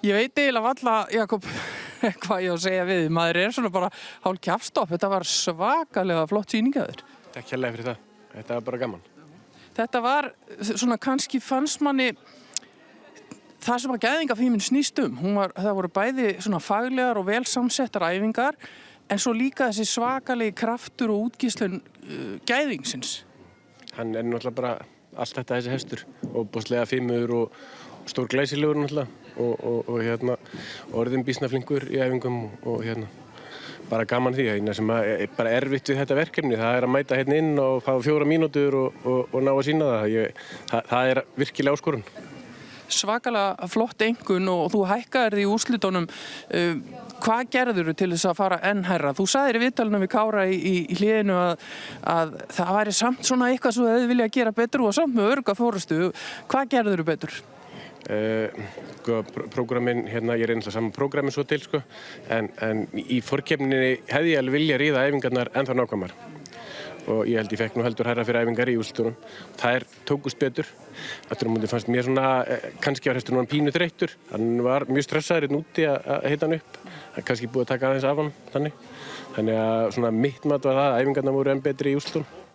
Ég veit eiginlega varla, Jakob, hvað ég á að segja við þig. Maður svona bara hálf kjaftstopp. Þetta var svakalega flott sýning hjá þér. Takk hérlega fyrir það. Þetta var bara gaman. Þetta var svona kannski fannst manni það sem að gæðingafímin snýst það voru bæði svona faglegar og vel samsettar æfingar, en svo líka þessi svakalegi kraftur og útgeislun gæðingsins. Hann náttúrulega bara allt þetta þessi hestur, og bóðslega fimur og stór glæsilegur náttúrulega og orðinn býsna flinkur í æfingum og bara gaman því sem bara erfitt við þetta verkefni, það að mæta hérna inn og fá 4 mínútur og ná að sýna það. Það virkilega áskorun. Svakalega flott einkunn og þú hækkaðir því í úrslitunum. Hvað gerðirðu til þess að fara enn hærra? Þú sagðir í viðtalinu við Kára í hliðinu að það væri samt svona eitthvað sem þið vilja gera betur og samt með örugga forystu. Hvað gerðirðu betur? Prógrammin, ég náttúrulega saman prógrammin svo til, en í forkeppninni hefði ég alveg vilja ríða æfingarnar ennþá nákvæmar. Og ég held ég fekk nú heldur hærra fyrir æfingar í úrslitunum. Þær tókust betur. Aftur á móti fannst mér svona, kannski var hesturinn pínu þreyttur. Hann var mjög stressaður hérna úti að hita hann upp. Það er kannski búið að taka aðeins af hann þannig. Þannig að svona mitt mat var það að æfingarnar voru enn betri í úrslitunum.